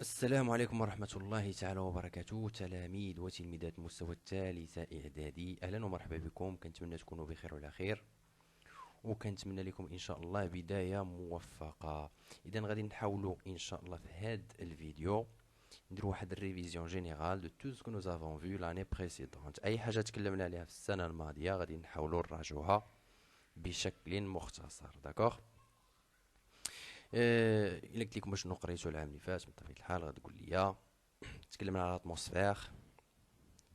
السلام عليكم ورحمة الله تعالى وبركاته، تلاميذ وتلميذات المستوى الثالث إعدادي. أهلا ومرحبا بكم، كنتمنى تكونوا بخير وعلى خير، وكنتمنى لكم إن شاء الله بداية موفقة. إذا غادي نحاولوا إن شاء الله في هذا الفيديو نديروا واحد الريفيزيون جينيرال دو تو سكو نوز افون فيو لاني بريسيدونت. أي حاجة تكلمنا عليها في السنة الماضية غادي نحاولوا نراجعوها بشكل مختصر. داكوغ. الا قلت لكم شنو قريتو العام اللي فات بطبيعه الحال غتقول لي تكلمنا على الاتموسفير،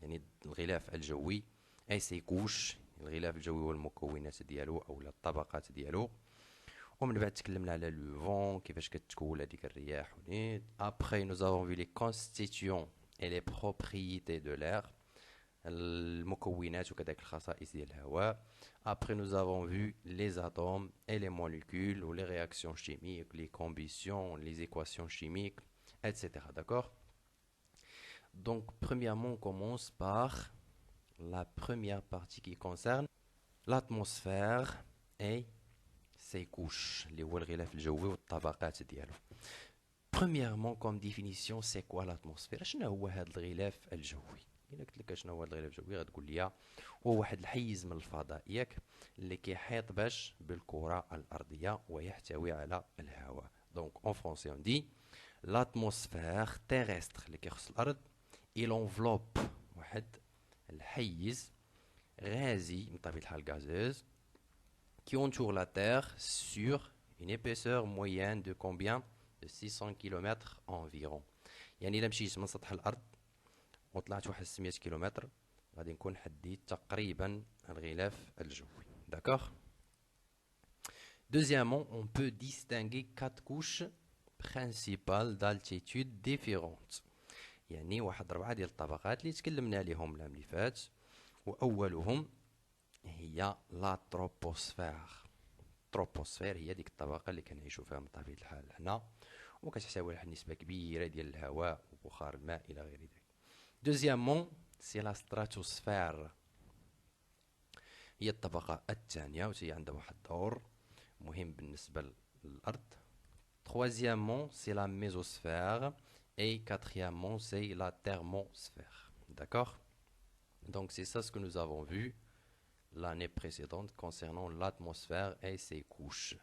يعني الغلاف الجوي، اي سي كوش، الغلاف الجوي والمكونات ديالو او الطبقات ديالو. ومن بعد تكلمنا على لو فون، كيفاش كتكون هذيك الرياح. ابخي نو افون في لي كونستيتيون اي لي بروبريتي دو لير، المكونات وكذلك الخصائص ديال الهواء. Après, nous avons vu les atomes et les molécules, ou les réactions chimiques, les combustions, les équations chimiques, etc. D'accord? Donc, premièrement, on commence par la première partie qui concerne l'atmosphère et ses couches, les الغلاف الجوي والطبقات ديالو. Premièrement, comme définition, c'est quoi l'atmosphère؟ شنو هو هذا الغلاف الجوي؟ إلا قلت لك شنو هو الغلاف الجوي غتقول لي هو واحد الحيز من الفضاء ياك اللي كيحيط باش بالكرة الأرضية ويحتوي على الهواء. دونك اون فرونسي اون دي لاتموسفير تيرستر اللي كيخص الأرض، il enveloppe واحد الحيز غازي من طبيعة الحال غازوز qui entoure la Terre sur une épaisseur moyenne de combien؟ de 600 km environ. يعني إلا مشيت من سطح الأرض وطلعت واحد 600 كيلومتر غادي نكون حديت تقريبا الغلاف الجوي. D'accord. Deuxièmement, on peut distinguer quatre couches principales d'altitude différentes. يعني واحد 4 ديال الطبقات اللي تكلمنا عليهم العام اللي فات، وأولهم هي لا تروبوسفير. التروبوسفير هي ديك الطبقة اللي كنعيشوا فيها من طبيعة الحال هنا، وكتحتوي على نسبة كبيرة ديال الهواء وبخار الماء إلى غير ذلك. Deuxièmement, c'est la stratosphère، هي الطبقة الثانية وهي عندها واحد الدور مهم بالنسبة للأرض. Troisièmement, c'est la mésosphère et quatrièmement, c'est la thermosphère. D'accord? Donc c'est ça ce que nous avons vu l'année précédente concernant l'atmosphère et ses couches.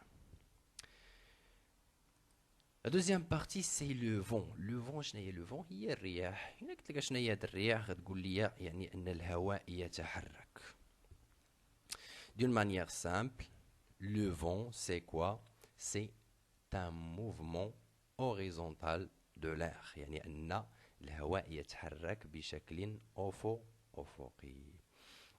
La deuxième partie c'est le vent. Le vent شنو هي؟ le vent هي الرياح. إلا قلت لك شنو هي هاد الرياح غتقول لي يعني أن الهواء يتحرك. D'une manière simple, le vent c'est quoi؟ C'est un mouvement horizontal de l'air، يعني أن الهواء يتحرك بشكل أفقي.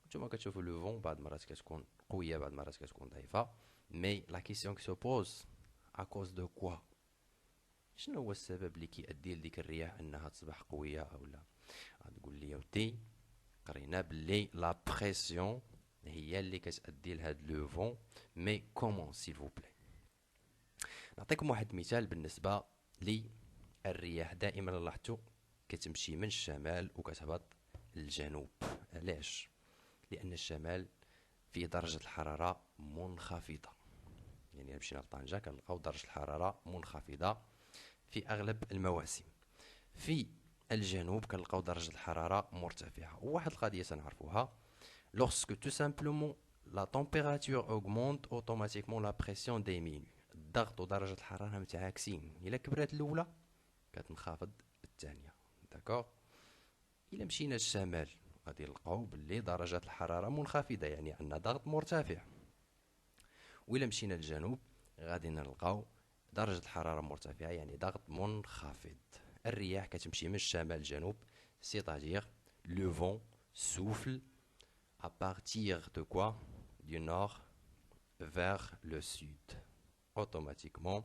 نتوما كتشوفوا لو فون بعض المرات كتكون قوية بعض المرات كتكون ضعيفة، مي لا كيسيون كي سو بوز ا كوز دو كوا؟ شنو هو السبب اللي كيؤدي لديك الرياح انها تصبح قويه او لا؟ غتقول لي ودي قرينا باللي لا بريسيون هي اللي كتؤدي لهاد لو فون. مي كومون سيل فو بلي؟ نعطيكم واحد المثال بالنسبه للرياح. دائما لاحظتوا كتمشي من الشمال وكتهبط للجنوب. علاش؟ لان الشمال فيه درجه الحراره منخفضه، يعني مشينا لطنجة كنلقاو درجة الحرارة منخفضة في أغلب المواسم. في الجنوب كنلقاو درجة الحرارة مرتفعة. وواحد القضية تنعرفوها، lorsque tout simplement la température augmente automatiquement la pression diminue. الضغط ودرجة الحرارة متعاكسين، إلا كبرات الأولى كتنخفض الثانية. داكوغ. إلا مشينا للشمال غادي نلقاو باللي درجة الحرارة منخفضة، يعني عندنا ضغط مرتفع. وإلا مشينا للجنوب غادي نلقاو درجة الحرارة مرتفعة، يعني ضغط منخفض. الرياح كتمشي من الشمال للجنوب، c'est-à-dire le vent souffle à partir de quoi؟ Du nord vers le sud. Automatiquement,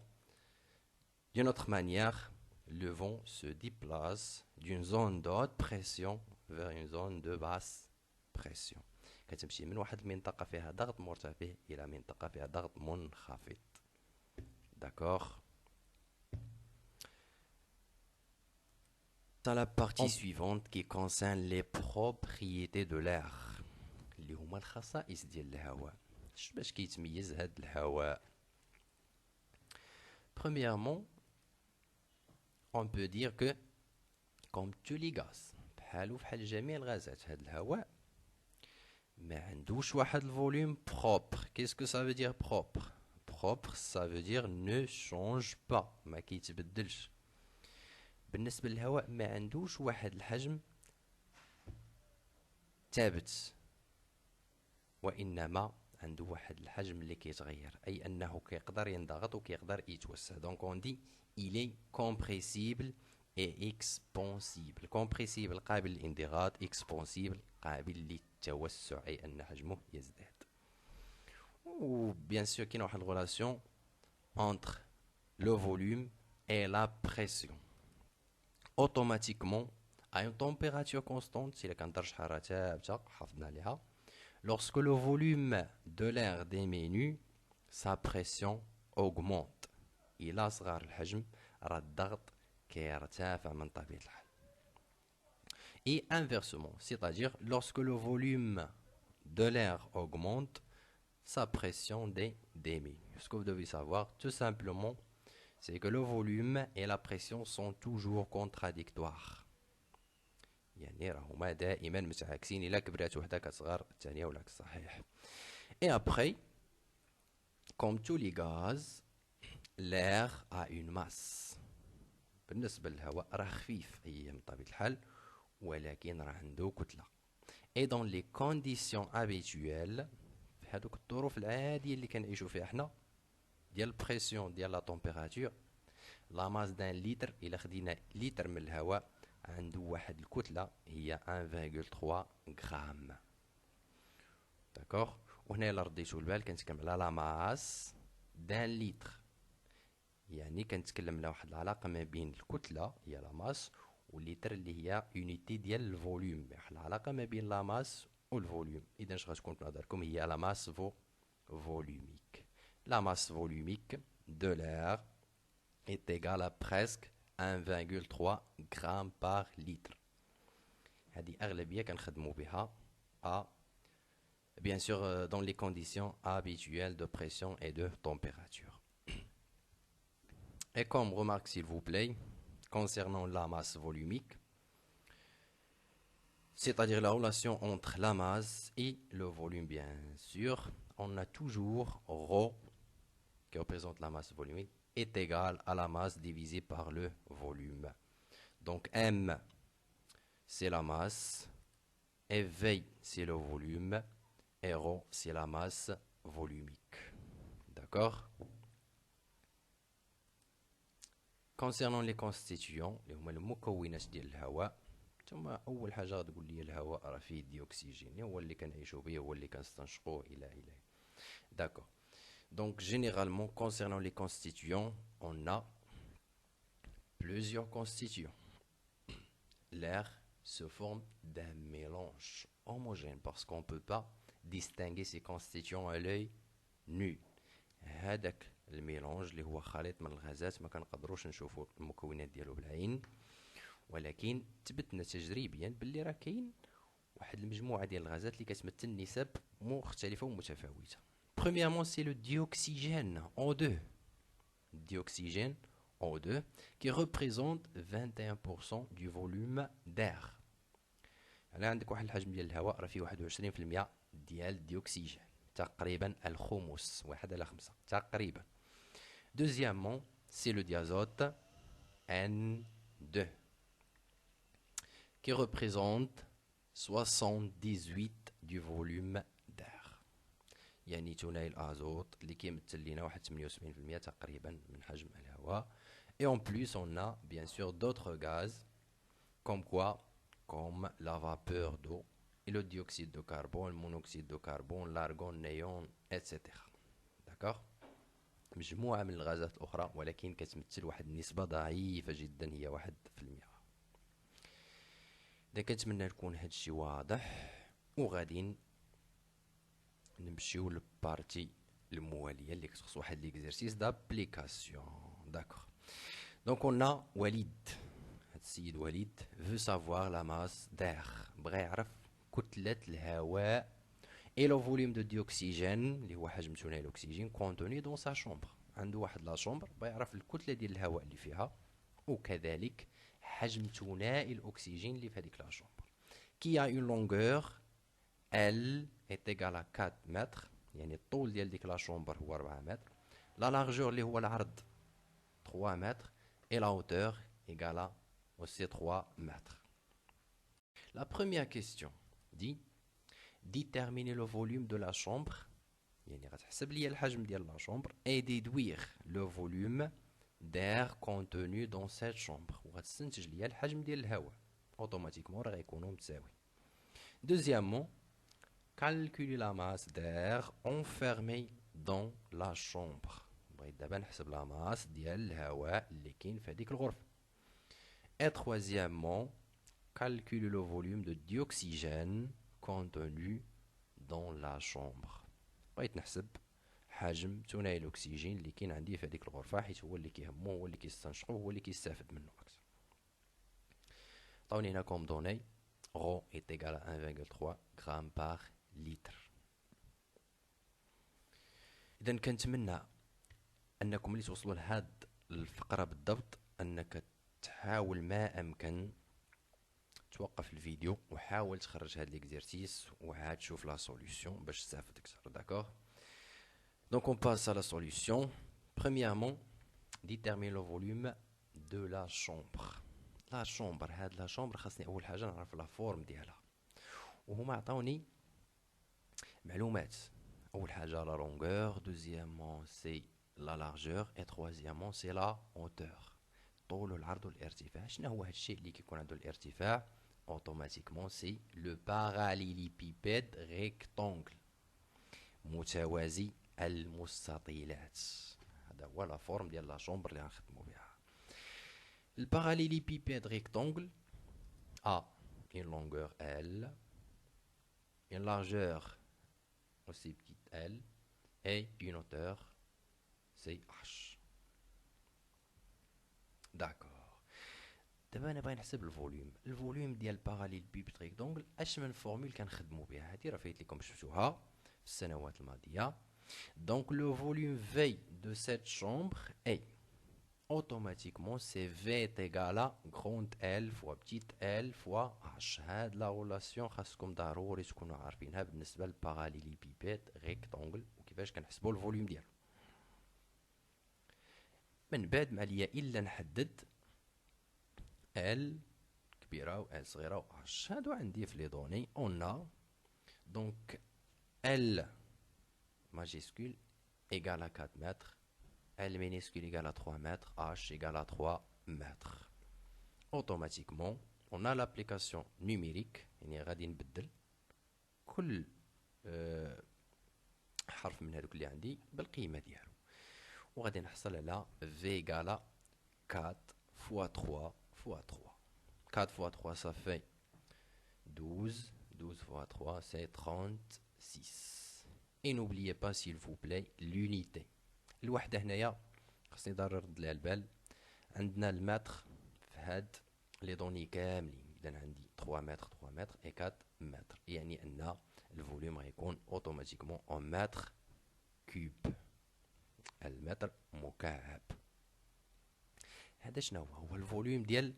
d'une autre manière, le vent se déplace d'une zone de haute pression vers une zone de basse pression. كتمشي من واحد المنطقة فيها ضغط مرتفع إلى منطقة فيها ضغط منخفض. D'accord. Dans la partie suivante qui concerne les propriétés de l'air، اللي هما الخصائص ديال الهواء. باش كيتميز هاد الهواء؟ Premièrement, on peut dire que comme tous les gaz بحال وبحال جميع الغازات هذا الهواء ما عندوش واحد الفوليوم propre. Qu'est-ce que ça veut dire propre? Propre, ça veut dire ne change pas, ما كيتبدلش. بالنسبة للهواء ما عندوش واحد الحجم ثابت، وإنما عنده واحد الحجم اللي كيتغير، أي أنه كيقدر ينضغط وكيقدر يتوسع. Donc on dit il est compressible et expansible. Compressible قابل للانضغاط، expansible قابل للتوسع، أي أن حجمه يزداد. و bien sûr كاين واحد relation entre le volume et la pression. Automatiquement à une température constante، si كندرج حرارة ثابتة حافظنا عليها، lorsque le volume de l'air diminue, sa pression augmente. إلى صغار الحجم راه الضغط كيرتفع من طبيعة الحال. Et inversement, c'est-à-dire lorsque le volume de l'air augmente, sa pression diminue. Ce que vous devez savoir, tout simplement, c'est que le volume et la pression sont toujours contradictoires. يعني راهما دائما متعاكسين، إلا كبرات وحدة كتصغر الثانية والعكس صحيح. Et après, comme tous les gaz, l'air a une masse. بالنسبة للهواء راه خفيف هي من طبيعة الحال، ولكن راه عنده كتلة. Et dans les conditions habituelles، في هذوك الظروف العادية اللي كنعيشوا فيها حنا، ديال البريسيون ديال لا طومبيراتور، لا ماس دان لتر إلا خدينا لتر من الهواء عنده واحد الكتلة هي 1.3 غرام. داكوغ. وهنا إلا رديتو البال كنتكلم على لا ماس دان لتر، يعني كنتكلم على واحد العلاقة ما بين الكتلة هي لا ماس والليتر اللي هي يونيتي ديال الفوليوم، واحد العلاقة ما بين لا ماس والفوليوم. إذا اش غتكون في نظركم هي لا ماس volumique. La masse volumique de l'air est égale à presque 1,3 g par litre. هذه أغلبية كنخدموا بها à bien sûr dans les conditions habituelles de pression et de température. Et comme remarque s'il vous plaît, concernant la masse volumique, c'est-à-dire la relation entre la masse et le volume, bien sûr, on a toujours ρ, qui représente la masse volumique, est égal à la masse divisée par le volume. Donc M, c'est la masse, et V, c'est le volume, et ρ, c'est la masse volumique. D'accord? Concernant les constituants اللي هما المكونات ديال الهواء، ثم اول حاجه غتقول لي الهواء راه فيه ديوكسيجين، هو اللي كنعيشوا به، هو اللي كنستنشقوه الى. D'accord. Donc généralement concernant les constituants, on a plusieurs constituants. L'air se forme d'un mélange homogène parce qu'on ne peut pas distinguer ces constituants à l'œil nu. هذاك الميلونج اللي هو خليط من الغازات ما كنقدروش نشوفوا المكونات ديالو بالعين، ولكن ثبتنا تجريبيا باللي راه كاين واحد المجموعه ديال الغازات اللي كتمثل نسب مختلفه ومتفاوته. Premièrement, c'est le dioxygène O2. Dioxygène O2 qui représente 21% du volume d'air. يعني عندك واحد الحجم ديال الهواء راه فيه 21% ديال الديوكسيجين، تقريبا الخمس، 1/5 تقريبا. Deuxièmement, c'est le diazote N2 qui représente 78 du volume d'air. يعني ثنائي الازوت اللي كيمثل لنا واحد 78% تقريبا من حجم الهواء. Et en plus, on a bien sûr d'autres gaz comme quoi, comme la vapeur d'eau et le dioxyde de carbone, le monoxyde de carbone, l'argon, néon, etc. D'accord? مجموعة من الغازات الأخرى ولكن كتمثل واحد النسبة ضعيفة جدا، هي 1%. إذا كنتمنى يكون هاد الشي واضح، وغادي نمشيو للبارتي الموالية اللي كتخص واحد ليكزيرسيس دابليكاسيون. داكوغ. دونك اون ا وليد، هاد السيد وليد veut savoir la masse d'air، بغا يعرف كتلة الهواء et le volume de dioxygène اللي هو حجم ثنائي الأكسجين contenu dans sa chambre. عنده واحد لا شومبر بغا يعرف الكتلة ديال الهواء اللي فيها وكذلك حجم ثنائي الأكسجين اللي في هذيك لا شومبر كي a une longueur L est égale à 4 متر يعني الطول ديال ديك لا شومبر هو 4 متر لا لارجور اللي هو العرض 3 متر et la hauteur égale à aussi 3 mètres. La première question dit déterminer le volume de la chambre يعني غتحسب لي الحجم ديال لا شومبر et déduire le volume d'air contenu dans cette chambre وغتستنتج لي الحجم ديال الهواء اوتوماتيكمون راه غيكونوا متساوي. Deuxièmement, calculer la masse d'air enfermé dans la chambre. بغيت دابا نحسب لا ماس ديال الهواء اللي كاين في هذيك الغرفة. Et troisièmement, calculer le volume de dioxygène contenu dans la chambre. بغيت نحسب حجم ثنائي الاكسجين اللي كاين عندي في هذيك الغرفة حيت هو اللي كيهمو هو اللي كيستنشقو هو اللي كيستافد منه اكثر. عطاوني هنا كوم دوني rho est égal à 1,3 grammes par litre. إذا كنتمنى أنكم اللي توصلوا لهاد الفقرة بالضبط أنك تحاول ما أمكن توقف الفيديو وحاول تخرج هاد ليكزيرسيس وعاد تشوف لا سوليوشن باش تستافد أكثر. داكوغ دونك on passe à la solution. Premièrement, déterminer le volume de la chambre. لا شومبر هاد لا شومبر خاصني اول حاجه نعرف لا فورم ديالها وهما عطاوني معلومات. اول حاجه لا لونغور دوزيامون سي لا لارجور اي تروازيامون سي لا هوتور طول العرض والارتفاع. شنو هو هاد الشيء اللي كيكون عنده الارتفاع اوتوماتيكمون سي لو باراليليبيبيد ريكتونغل متوازي المستطيلات. هذا هو لا فورم ديال لا شومبر اللي غنخدموا بها. Le parallélépipède rectangle a une longueur L, une largeur aussi petite L et une hauteur CH. D'accord. دابا نبغي نحسب الفوليوم. الفوليوم ديال الباراليليبيبيد ريكتونغل اش من فورمول كنخدموا بها. هذه راه فايت لكم شفتوها في السنوات الماضيه. Donc le volume V de cette chambre est automatiquement c'est V est égal à grande L fois petite L fois H. هاد لا غولاسيون خاصكم ضروري تكونوا عارفينها بالنسبه للباراليليبيبيد ريكتونغل وكيفاش كنحسبوا الفوليوم ديالو. من بعد ما عليا الا نحدد L كبيره و L صغيره و H. هادو عندي في لي دوني on a donc L majuscule égale à 4 mètres, L minuscule égale à 3 mètres, H égale à 3 mètres. Automatiquement, on a l'application numérique, يعني غادي نبدل كل حرف من هذوك اللي عندي بالقيمة ديالو وغادي نحصل على V égale à 4 fois 3 fois 3. 4 fois 3 ça fait 12, 12 fois 3 c'est 36. Et n'oubliez pas s'il vous plaît l'unité. الوحدة هنايا خاصني ضروري نرد لها البال. عندنا المتر في هاد لي دوني كاملين. إذا عندي 3 متر 3 متر et 4 متر يعني أن الفوليوم غيكون اوتوماتيكمون en متر كوب. المتر مكعب. هذا شنو هو الفوليوم ديال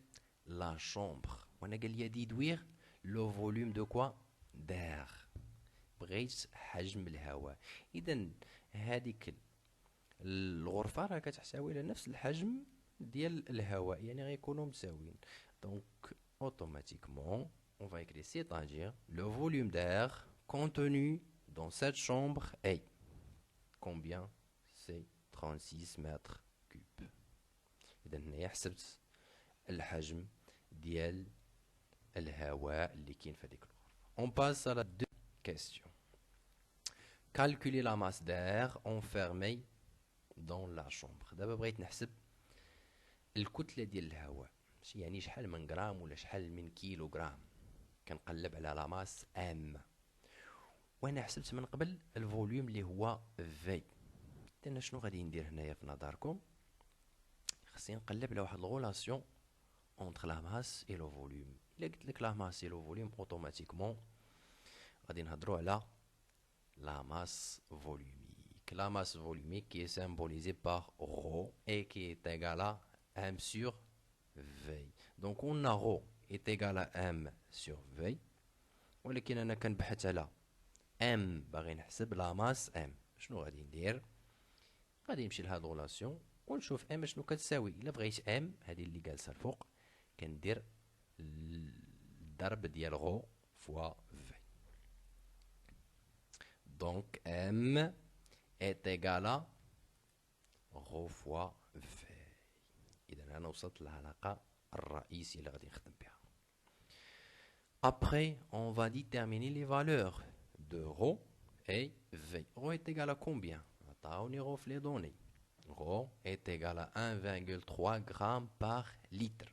لا شومبر وانا قال لي ديدوير لو فوليوم دو كوا داغ. بغيت حجم الهواء. اذا هذيك الغرفه راه كتحتوي على نفس الحجم ديال الهواء يعني غيكونوا متساويين. دونك automatiquement on va écrire c'est-à-dire le volume d'air contenu dans cette chambre est combien? C'est 36 mètres cubes. اذا هنايا حسبت الحجم ديال الهواء اللي كاين في هذيك الغرفه. On passe à la deuxième question. Calculer la masse d'air enfermée dans la chambre. دابا بغيت نحسب الكتله ديال الهواء. يعني شحال من غرام ولا شحال من كيلوغرام. كنقلب على لا ماس ام وانا حسبت من قبل الفوليوم اللي هو في. اذا شنو غادي ندير هنايا في نظركم؟ خصني نقلب على واحد الغولاسيون entre la masse et le volume. إلا قلت لك la masse et le volume automatiquement غادي نهضروا على la masse volumique. La masse volumique qui est symbolisée par ρ et qui est égale à m sur V. Donc on a ρ est égal à M sur V. ولكن أنا كنبحث على M باغي نحسب لا ماس M. شنو غادي ندير؟ غادي نمشي لهاد غولاسيون ونشوف M شنو كتساوي. إلا بغيت M هادي اللي جالسة الفوق كندير الضرب ديال غ فوا V. Donc M est égal à غ فوا V. إذا أنا وصلت للعلاقة الرئيسية اللي غادي نخدم بها. Après, on va déterminer les valeurs de ρ et V. ρ est égal à combien? عطاوني ρ في les données. ρ est égal à 1,3 g par litre.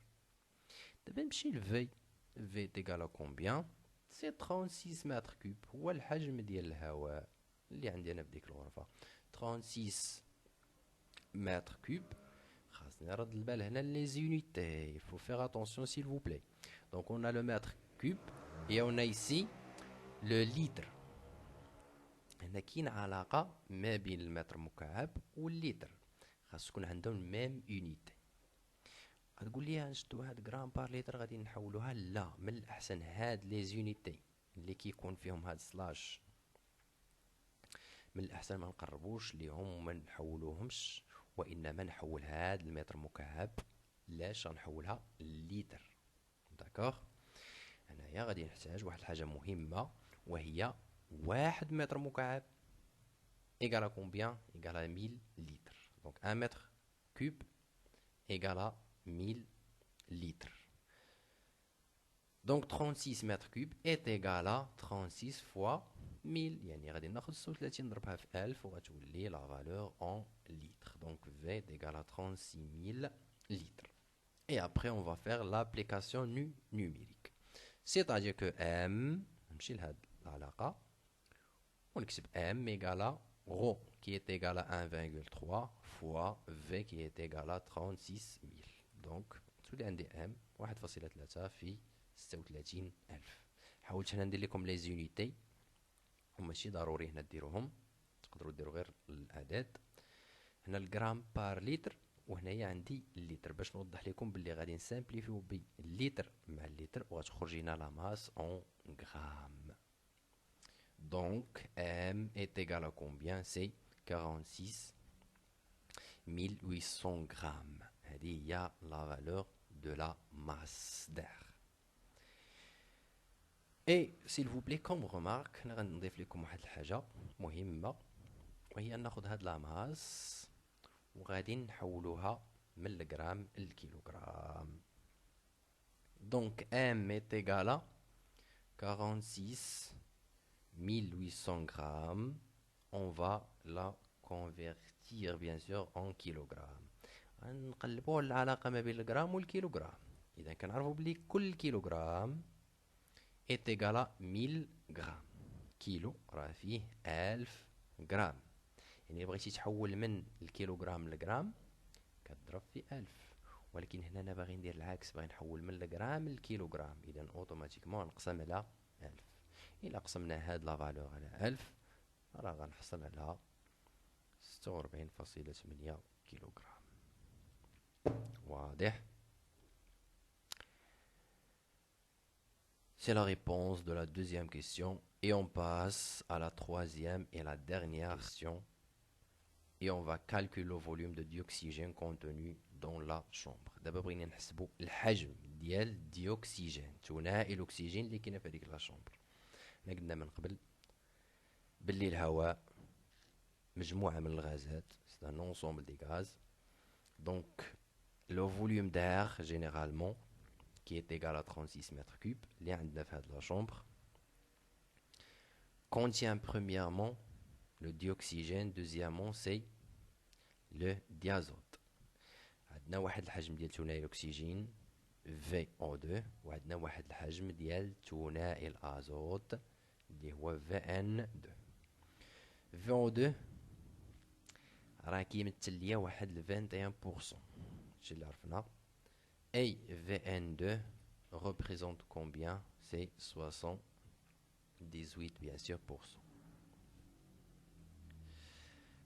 دابا نمشي ل V. V est égal à combien? C'est 36 mètres cubes. هو الحجم ديال الهواء اللي عندي أنا في ديك الغرفة. 36 mètres cubes. خاصني نرد البال هنا les unités. Il faut faire attention s'il vous plaît. Donc on a le mètre cube et on a ici le litre. هنا كاين علاقة ما بين المتر مكعب والليتر. خاص تكون عندهم ميم يونيتي. غتقول لي نشدو واحد غرام بار لتر غادي نحولوها. لا، من الأحسن هاد لي زونيتي اللي كيكون فيهم هاد سلاش من الأحسن ما نقربوش ليهم وما نحولوهمش، وإنما نحول هاد المتر مكعب. لاش غنحولها لتر؟ داكوغ. هنايا غادي نحتاج واحد الحاجة مهمة وهي 1 متر مكعب إيكالا كومبيان؟ إيكالا 1000 لتر. دونك 1 متر كوب إيكالا 1000 litres. Donc 36 mètres cubes est égal à 36 fois 1000. يعني غادي ناخذ 36 نضربها في 1000 وغتولي la valeur en litres. Donc V est égal à 36 000 litres. Et après on va faire l'application numérique. C'est-à-dire que M, نمشي لهاد العلاقة ونكتب M égale à ρ qui est égal à 1,3 fois V qui est égal à 36 000. دونك تولي عندي ام 1.3 في 36,000. حاولت هنا ندير لكم لي زونيتي وماشي ضروري هنا ديروهم، تقدروا ديروا غير الاعداد. هنا الجرام بار لتر وهنايا عندي اللتر باش نوضح لكم باللي غادي نسامبليفيو بي اللتر مع اللتر وغتخرج لنا لا ماس اون غرام. دونك ام est égal à combien? C'est 46 800 grammes. هذه هي la valeur de la masse d'air. Et s'il vous plaît comme remarque أنا غنضيف لكم واحد الحاجة مهمة وهي ناخذ هاد لا ماس وغادي نحولوها من الجرام للكيلوغرام. Donc M est égal à 46 800 grammes. On va la convertir bien sûr en kilogrammes. نقلبوا العلاقة ما بين الجرام والكيلوغرام. إذا كنعرفوا بلي كل كيلوغرام est égal à 1000 غرام. كيلو راه فيه 1000 غرام. يعني بغيتي تحول من الكيلوغرام للغرام كتضرب في 1000. ولكن هنا أنا باغي ندير العكس، باغي نحول من الغرام للكيلوغرام. إذا أوتوماتيكمون نقسم على 1000. إلا قسمنا هاد لا فالور على 1000 راه غنحصل على 46.8 كيلوغرام. واضح؟ C'est la réponse de la deuxième question. Et on passe à la troisième et la dernière question. Et on va calculer le volume de dioxygène contenu dans la chambre. D'abord, بغينا نحسبوا الحجم ديال الديوكسيجين، ثنائي الأكسجين اللي كاين في هذيك لا شامبر. حنا قلنا من قبل باللي الهواء مجموعة من الغازات، c'est un ensemble des gaz. Donc le volume d'air généralement qui est égal à 36 mètres cubes اللي عندنا في هذه la chambre contient premièrement le dioxygène, deuxièmement c'est le diazote. عندنا واحد الحجم ديال ثنائي الأكسجين VO2 وعندنا واحد الحجم ديال ثنائي الأزوت اللي هو VN2. VO2 راه كيمثل ليا واحد 21%، هادشي اللي عرفنا. Et VN2 représente combien? C'est 78 bien sûr %.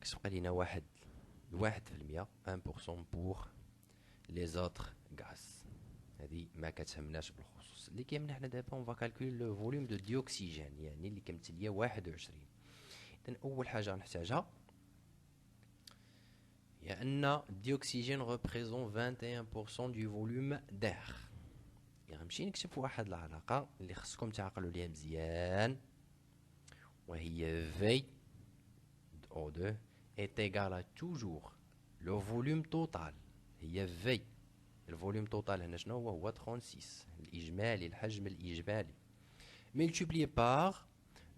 كتبقى لينا 1% pour les autres gaz. هذه ما كتهمناش بالخصوص. اللي كيهمنا حنا دابا on va calculer le volume de dioxygène يعني اللي كيمثل ليا 21. إذن أول حاجة غنحتاجها هي أن الديوكسيجين représente 21% du volume d'air. غنمشي نكتب في واحد العلاقة اللي خصكم تعقلوا ليها مزيان، وهي V O2 est égal à toujours le volume total. هي V الفوليوم توتال هنا شنو هو 36 الإجمالي، الحجم الإجمالي multiplié par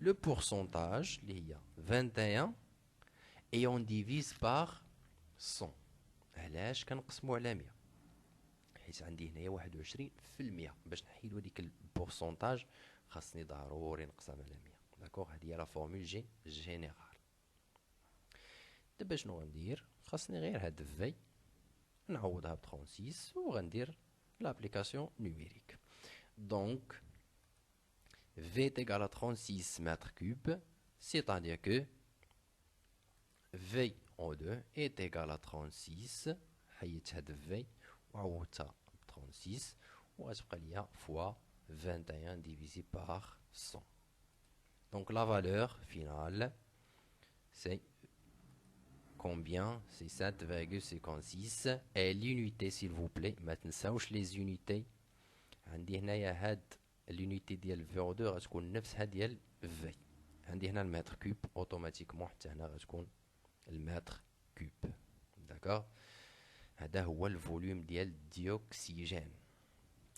le pourcentage اللي هي 21 et on divise par 100. علاش كنقسمو على 100؟ حيت عندي هنايا 21% باش نحيدو ديك البورسونتاج خاصني ضروري نقسم على 100. داكوغ، هادي هي لا فورمول جينيرال. دابا شنو غندير؟ خاصني غير هاد في نعوضها ب 36 وغندير l'application numérique. Donc, V est égal à 36 mètres cubes, c'est-à-dire que V en 2 est égal à 36, حيدت هاد V وعوضتها ب 36 وغتبقى ليا fois 21 divisé par 100. Donc la valeur finale c'est combien? C'est 7,56. Et l'unité s'il vous plaît, ما تنساوش les unités. عندي هنايا هاد l'unité ديال VO2 غتكون نفسها ديال V. عندي هنا المتر كوب اوتوماتيكمون حتى هنا غتكون المتر كوب. داكوغ، هذا هو الفوليوم ديال الديوكسيجين،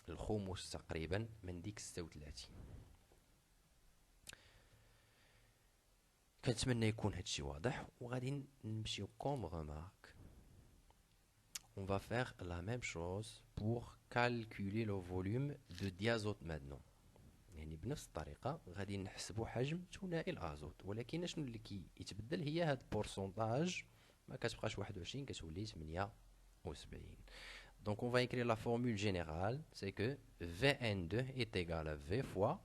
الخمس تقريبا من ديك 36. كنتمنى يكون هادشي واضح وغادي نمشيو كوم remarque. On va faire la même chose pour calculer le volume de diazote maintenant. يعني بنفس الطريقة غادي نحسبوا حجم ثنائي الازوت، ولكن شنو اللي كيتبدل هي هاد البورسونتاج، ما كتبقاش 21 كتولي 78. Donc on va écrire la formule générale, c'est que Vn2 est égal à V fois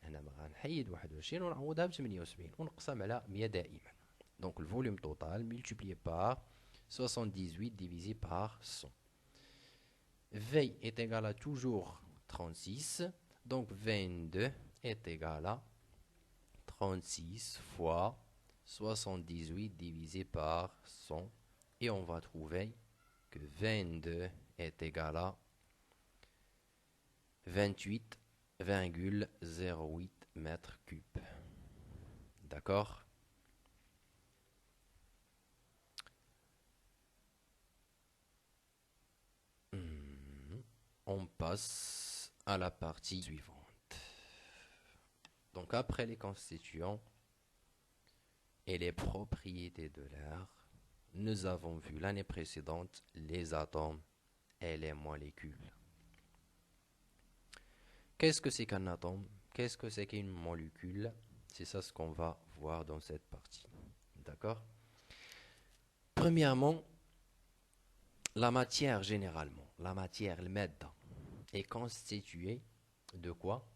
هنا ما غنحيد 21 ونعوضها ب 78 ونقسم على 100 دائما. Donc le volume total multiplié par 78 divisé par 100. V est égal à toujours 36. Donc 22 est égal à 36 fois 78 divisé par 100. Et on va trouver que 22 est égal à 28,08 mètres cubes. D'accord? On passe à la partie suivante. Donc après les constituants et les propriétés de l'air, nous avons vu l'année précédente les atomes et les molécules. Qu'est-ce que c'est qu'un atome? Qu'est-ce que c'est qu'une molécule? C'est ça ce qu'on va voir dans cette partie. D'accord? Premièrement, la matière généralement, la matière, le madda, est constituée de quoi?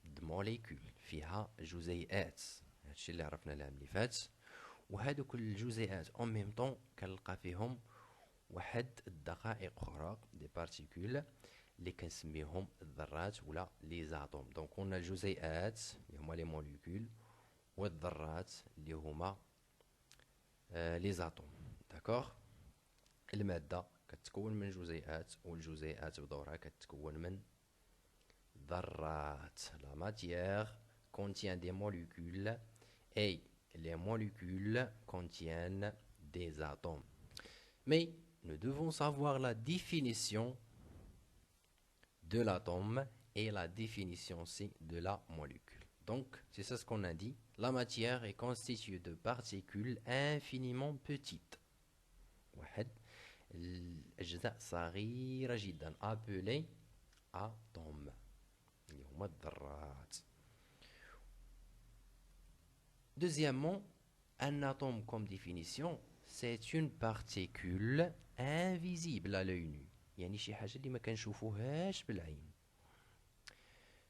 De molécules. فيها جزيئات. هادشي اللي عرفنا العام اللي فات. وهذوك الجزيئات en même temps كنلقى فيهم واحد الدقائق اخرى دي بارتيكول اللي كنسميهم الذرات ولا لي زاتوم. دونك قلنا الجزيئات اللي هما لي موليكول والذرات اللي هما لي زاتوم. داكوغ، الماده كتكون من جزيئات والجزيئات بدورها كتكون من ذرات. La matière contient des molécules et les molécules contiennent des atomes. Mais nous devons savoir la définition de l'atome et la définition aussi de la molécule. Donc, c'est ça ce qu'on a dit. La matière est constituée de particules infiniment petites. الأجزاء صغيرة جدا appelées atomes. اللي هما الذرات. Deuxièmement, un atome comme définition, c'est une particule invisible à l'œil nu. يعني شي حاجة اللي ما كنشوفوهاش بالعين.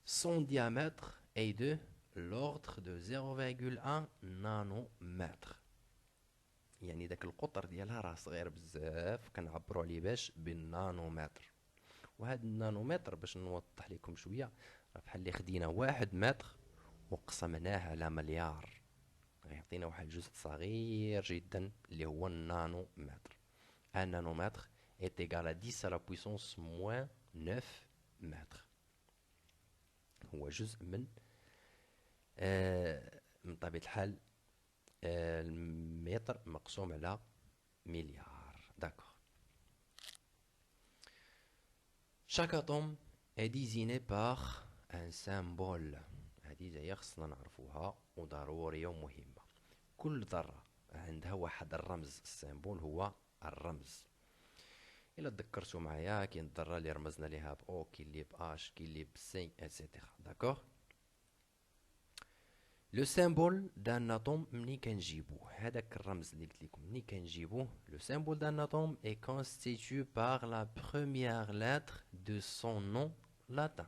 Son diamètre est de l'ordre de 0,1 nanomètre. يعني داك القطر ديالها راه صغير بزاف، كنعبروا عليه باش بالنانومتر. وهاد النانومتر باش نوضح لكم شويه، راه بحال اللي خدينا 1 متر وقسمناه على مليار، غيعطينا واحد الجزء صغير جدا اللي هو النانومتر. ان نانومتر est égal à 10 à la puissance moins 9 متر. هو جزء من طبيعة الحال المتر مقسوم على مليار. D'accord. Chaque atome est désigné par un symbole. هذه جاية خصنا نعرفوها وضرورية ومهمة. كل ذرة عندها واحد الرمز، السيمبول هو الرمز. إلا تذكرتوا معايا كاين الذرة اللي رمزنا ليها بأو، كاين اللي بأش، كاين اللي بسي اتسيتيرا. داكوغ. لو سيمبول دان اتوم مني كنجيبوه، هذاك الرمز اللي قلت لكم مني كنجيبوه، لو سيمبول دان اتوم اي كونستيتيو بار لا بروميير لتر دو سون نون لاتان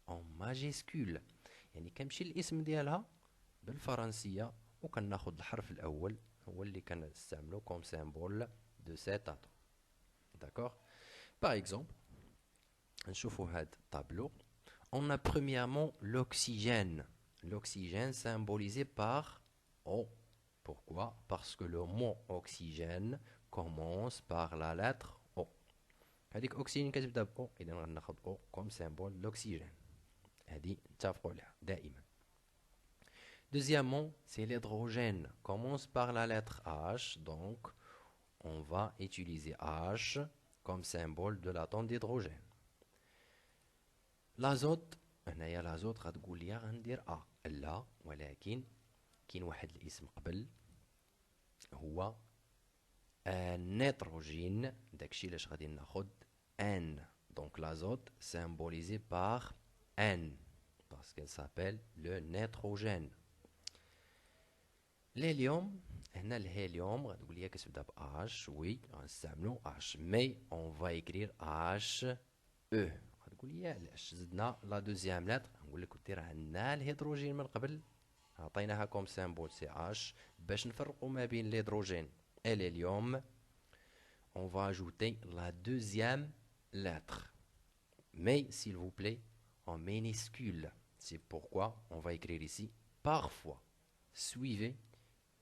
اون ماجيسكول. يعني كنمشي الاسم ديالها بالفرنسيه وكناخذ الحرف الاول هو اللي كنستعملو كوم سيمبول دو سيت اتوم. داكوغ. باغ اكزومبل نشوفوا هاد الطابلو. On a premièrement l'oxygène. L'oxygène symbolisé par O. Pourquoi? Parce que le mot oxygène commence par la lettre O. هذيك oxygène كتبدا ب O، إذا غناخد O comme symbole l'oxygène. هذه نتفقوا عليها دائما. Deuxièmement, c'est l'hydrogène. Commence par la lettre H, donc on va utiliser H comme symbole de l'atome d'hydrogène. L'azote، هنايا لازوت غتقول لي غندير لا، ولكن كاين واحد الاسم قبل هو النيتروجين، داكشي علاش غادي ناخد ان. دونك لازوت سامبوليزي باغ ان parce qu'il s'appelle le nitrogène. الهيليوم، هنا الهيليوم غتقول لي كتبدا ب اش، وي غنستعملو اش، مي اون فا ايكرير اش او. غتقول لي علاش زدنا لا دوزيام لتر؟ نقول لك ودي راه عندنا الهيدروجين من قبل عطيناها كوم سيمبول سي اش باش نفرقوا ما بين الهيدروجين et l'hélium. On va ajouter la deuxième lettre, mais s'il vous plaît en minuscule. C'est pourquoi on va écrire ici parfois suivi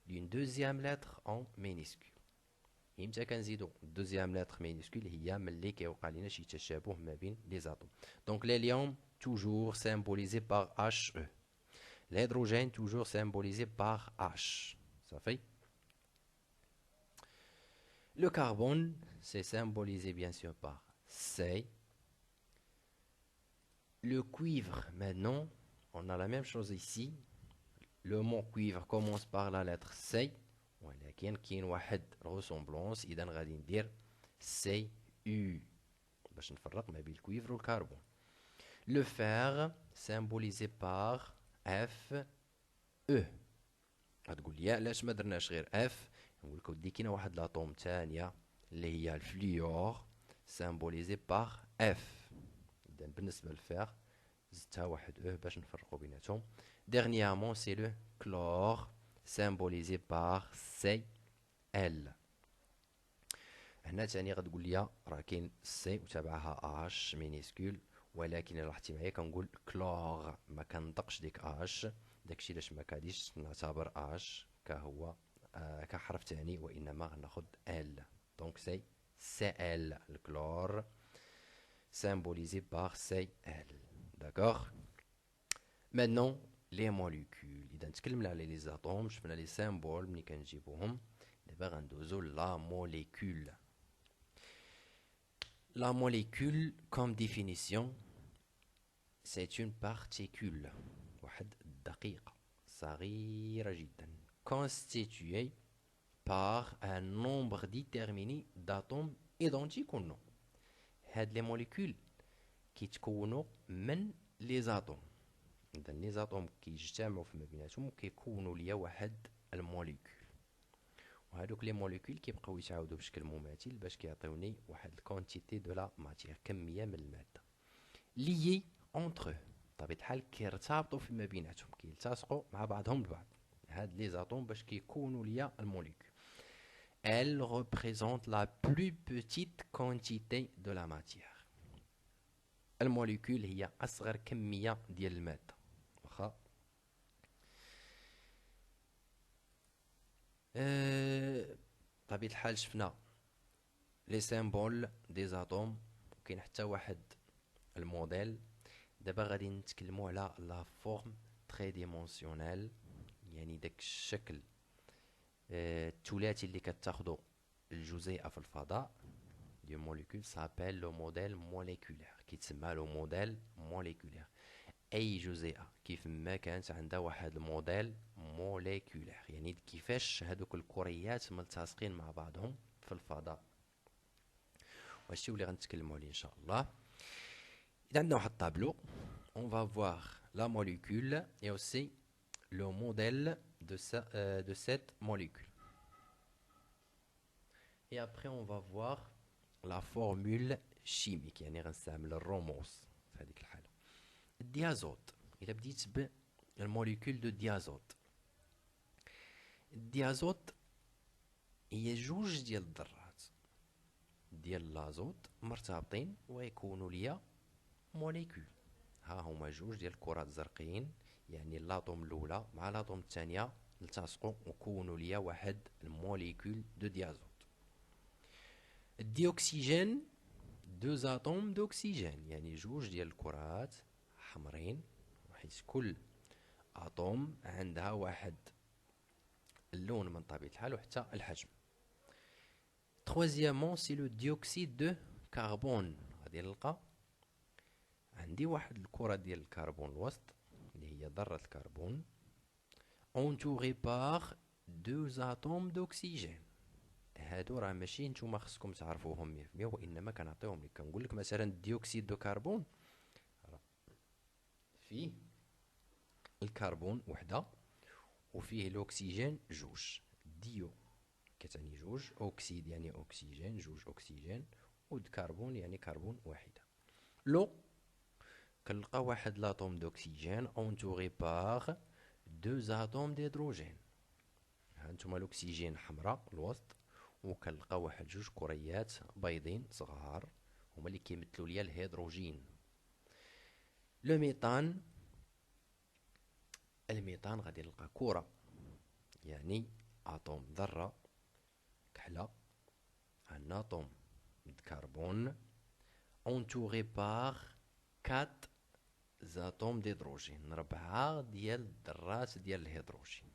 d'une deuxième lettre en minuscule. إمتى كنزيدو دوزيام لتر مينيسكول؟ هي ملي كيوقع لينا شي تشابه ما بين لي زاتوم. دونك l'hélium toujours symbolisé par He. L'hydrogène toujours symbolisé par H. صافي. Le carbone c'est symbolisé bien sûr par C. Le cuivre maintenant, on a la même chose ici. Le mot cuivre commence par la lettre C. ولكن كاين واحد الريسومبلونس، اذا غادي ندير سي يو باش نفرق ما بين الكويفر والكربون. لو فير سامبوليزي باغ اف او. غتقول لي علاش ما درناش غير اف؟ نقول لك ودي كاينه واحد لاطوم ثانيه اللي هي الفليور سامبوليزي باغ اف. اذا بالنسبه للفير زدتها واحد او باش نفرقوا بيناتهم. ديرنيامون سي لو كلور symbolisé par Cl. هنا تاني غتقول لي راه كاين سي وتابعها اش مينيسكول، ولكن الا لاحظتي معايا كنقول كلور ما كنطقش ديك اش، داكشي علاش ما غاديش نعتبر اش كهو كحرف تاني، وانما غناخد ال. دونك سي ال الكلور symbolisé par Cl. D'accord. Maintenant لي موليكول. اذا تكلمنا على لي زاتوم شفنا لي سيمبول ملي كنجيبوهم، دابا غندوزو لا موليكول. لا موليكول كوم ديفينيسيون سي اون بارتيكول، واحد الدقيقه صغيره جدا constituée par un nombre déterminé d'atomes identiques ou non. هاد لي موليكول كيتكونوا من لي زاتوم. إذا لي زاتوم كيجتمعوا فيما بيناتهم وكيكونوا ليا واحد الموليكول، وهادوك لي موليكول كيبقاو يتعاودوا بشكل مماثل باش كيعطيوني واحد الكونتيتي دو لا ماتيير، كميه من الماده ليي اونتر. بطبيعه الحال كيرتبطوا فيما بيناتهم، كيلتصقوا مع بعضهم البعض هاد لي زاتوم باش كيكونوا ليا الموليكول. elle représente la plus petite quantité de la matière. الموليكول هي أصغر كمية ديال المادة. واخا بطبيعة الحال شفنا لي سيمبول دي زاتوم، وكاين حتى واحد الموديل. دابا غادي نتكلموا على لا فورم تري ديمونسيونيل، يعني داك الشكل الثلاثي اللي كتاخدو الجزيئة في الفضاء دو موليكول سابيل لو موديل موليكولير، كيتسمى له موديل موليكولير. اي جزيئة كيف ما كانت عندها واحد الموديل موليكولير، يعني كيفاش هادوك الكريات ملتصقين مع بعضهم في الفضاء، وهادشي اللي غنتكلموا عليه ان شاء الله. اذا عندنا واحد الطابلو on va voir la molécule et aussi le modèle de cette molécule. Et après on va voir la formule chimique، يعني غنستعمل الرموز في هذيك الحالة. الديازوت، إلا بديت بالموليكول دو ديازوت، الديازوت هي جوج ديال الذرات ديال لازوت مرتبطين ويكونوا ليا موليكول. ها هما جوج ديال الكرات الزرقيين، يعني اللاطوم الاولى مع اللاطوم الثانيه التصقوا وكونوا ليا واحد الموليكول دو ديازوت. الديوكسيجين دو زاتوم دوكسيجين، يعني جوج ديال الكرات حمرين، حيث كل اتوم عندها واحد اللون من طبيعه الحال وحتى الحجم. troisièmement سي لو ديوكسيد دو كربون، غادي نلقى عندي واحد الكرة ديال الكربون الوسط اللي هي ذرة الكربون entouré par deux atomes d'oxygène. هادو راه ماشي نتوما خصكم تعرفوهم 100%، وانما كنعطيهم لك. كنقول لك مثلا الديوكسيد دو كربون فيه الكربون وحده وفيه الاكسجين جوج. ديو كتعني جوج، اوكسيد يعني اكسجين جوج اكسجين، والكربون يعني كربون واحده. لو كنلقى واحد لاطوم دوكسيجين اونتوري باغ دو زاتوم ديدروجين. ها نتوما الاكسجين حمراء الوسط، وكنلقى واحد جوج كريات بيضين صغار هما اللي كيمثلوا ليا الهيدروجين. لو ميثان، الميثان غادي نلقى كرة يعني اتوم ذرة كحلة، ان اتوم د كربون اونتوري باغ 4 زاتوم ديدروجين، 4 ديال الذرات ديال الهيدروجين.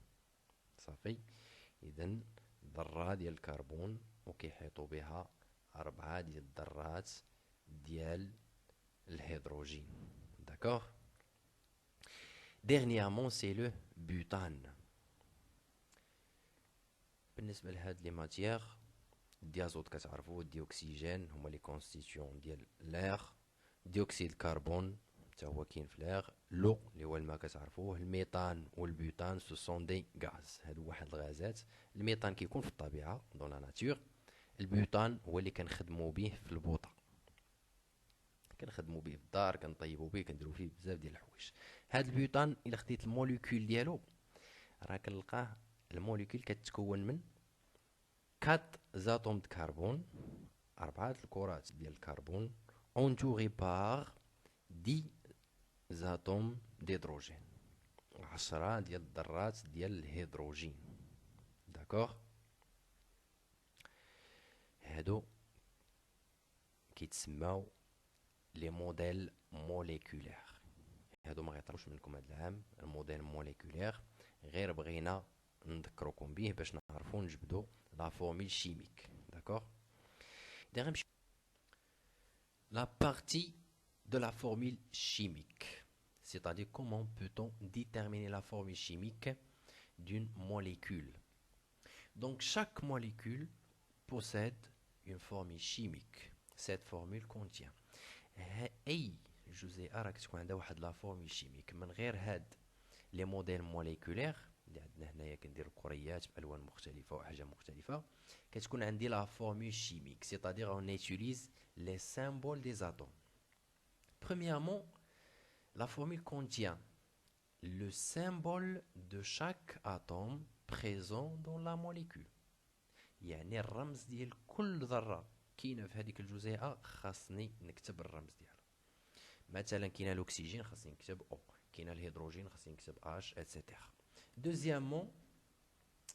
صافي، اذا ذرة ديال الكربون وكيحيطوا بها 4 ديال الذرات ديال الهيدروجين. داكوغ. dernièrement c'est le butane. بالنسبة لهاد لي ماتيير، الديازوت كتعرفوا، الديوكسيجين هما لي كونستيتيون ديال لير، ديوكسيد الكربون حتى هو كاين في لير، لو اللي هو الماء كتعرفوه، الميثان والبوتان سو سون دي غاز، هادو واحد الغازات. الميثان كيكون في الطبيعة دون لا ناتور، البوتان هو اللي كنخدموا به في البوطة، كنخدموا به في الدار، كنطيبوا به، كنديروا فيه بزاف ديال الحوايج. هاد البوتان الا خديت الموليكول ديالو راه كنلقاه الموليكول كتكون من 4 زاتوم د كربون، 4 الكرات ديال الكربون اونتوري باغ 10 زاتوم ديدروجين، 10 ديال الذرات ديال الهيدروجين. داكوغ. هادو كيتسماو لي موديل موليكولير. هادو ما غيطروش منكم هاد العام الموديل موليكولير، غير بغينا نذكركم به باش نعرفوا نجبدوا لا فورمule chimique. D'accord. La partie de la formule chimique, c'est-à-dire comment peut-on déterminer la formule chimique d'une molécule. Donc chaque molécule possède une formule chimique. Cette formule contient أي جزيئة راك تكون عندها واحد لا فورمول شيميك. من غير هاد لي موديل موليكولير اللي عندنا هنايا كنديرو كريات بالوان مختلفه واحجام مختلفه، كتكون عندي لا فورمول شيميك، c'est-à-dire on utilise les symboles des atomes. Premièrement, la formule contient le symbole de chaque atome présent dans la molécule. يعني الرمز ديال كل ذره كاينه في هذيك الجزيئه خاصني نكتب الرمز ديالها. مثلا كاين الاكسجين خاصني نكتب او، كاين الهيدروجين خاصني نكتب اش اتسيتيرا. دوزيامون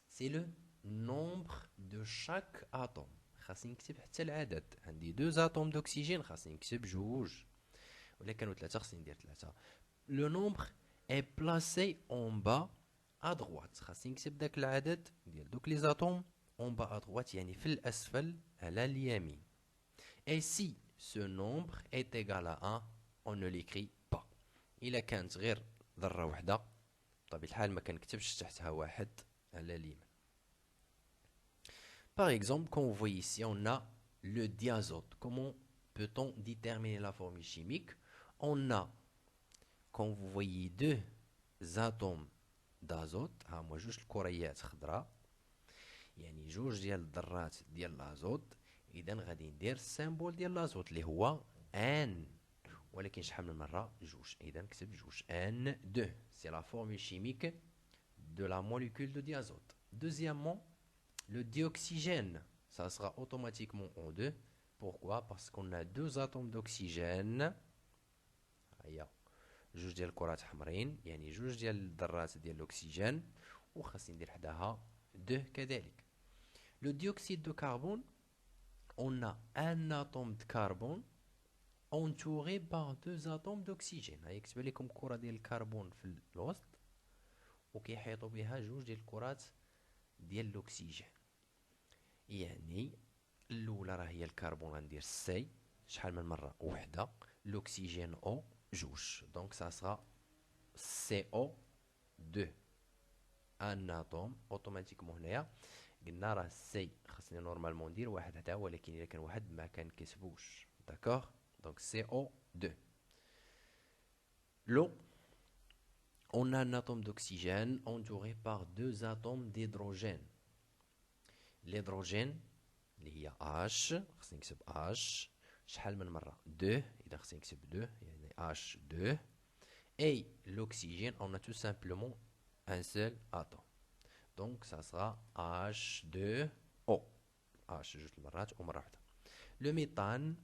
سي لو نومبر دو شاك اتوم، خاصني نكتب حتى العدد. عندي دو اتوم دوكسيجين خاصني نكتب جوج، ولا كانوا ثلاثه خاصني ندير ثلاثه. لو نومبر اي بلاسي اون با ا دروات، خاصني نكتب داك العدد ديال دوك لي زاتوم اون با ا دروات يعني في الاسفل على اليمين. اي سي ce nombre est égal à 1 on ne l'écrit pas. إلا كانت غير ذرة وحدة بطبيعة الحال ما كنكتبش تحتها واحد على اليمين. Par exemple, comme vous voyez ici, on a le diazote. Comment peut-on déterminer la formule chimique? On a, comme vous voyez, deux atomes d'azote. ها هما جوج الكريات خضراء، يعني جوج ديال الذرات ديال الازوت. اذا غادي ندير السيمبول ديال الازوت اللي هو ان، ولكن شحال من مره جوج، اذا نكتب جوج ان 2. سي لا فورمule chimique de la molécule de diazote. Deuxièmement, le dioxygène, ça sera automatiquement O2. Pourquoi? Parce qu'on a deux atomes d'oxygène. هيا جوج ديال الكرات حمرين، يعني جوج ديال الذرات ديال الاكسجين، وخاصني ندير حداها 2 كذلك. Le dioxyde de carbone, on a un atome de carbone entouré par deux atomes d'oxygène. هيا كتب لكم كرة ديال الكربون في الوسط وكيحيطوا بها جوج ديال الكرات ديال الاكسجين. يعني الاولى راه هي الكربون، غندير سي شحال من مره وحده، الاكسجين او جوج، دونك سا سرا سي او 2 ان اتوم. اوتوماتيكمون هنايا قلنا راه سي خاصني نورمالمون ندير واحد حدا، ولكن الا كان واحد ما كنكتبوش. داكوغ، دونك سي او 2. لو on a un atome d'oxygène entouré par deux atomes d'hydrogène. الهيدروجين اللي هي H خاصني نكتب H شحال من مرة 2، إذا خاصني نكتب 2 يعني H2. Et l'oxygène, on a tout simplement un seul atome. Donc ça sera H2O. H جوج المرات ومرة واحدة. Le méthane,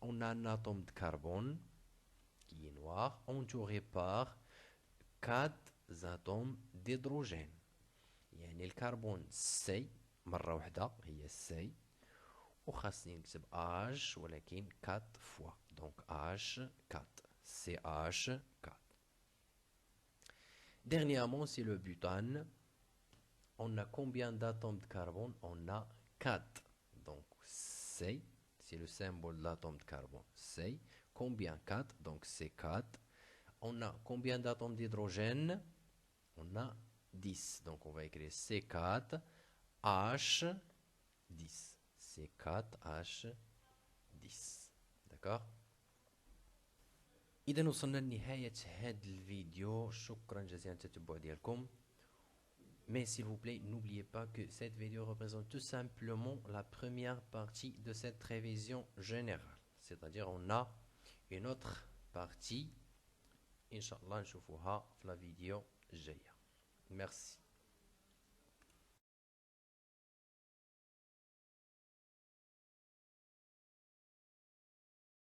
on a un atome de carbone qui est noir entouré par 4 atomes d'hydrogène. يعني الكربون C مرة واحدة هي C، وخاصني نكتب H ولكن 4 fois. Donc H4 CH4. Dernièrement, c'est le butane. On a combien d'atomes de carbone? On a 4. Donc C, c'est le symbole de l'atome de carbone. C. Combien? 4. Donc C4. On a combien d'atomes d'hydrogène? On a 10. Donc on va écrire C4 H10. C4 H10. D'accord? إذا وصلنا لنهاية هذا الفيديو. شكرا جزيلا على التتبع ديالكم. Mais s'il vous plaît, n'oubliez pas que cette vidéo représente tout simplement la première partie de cette révision générale. C'est-à-dire on a une autre partie. Inch'Allah نشوفوها في la vidéo الجاية. Merci.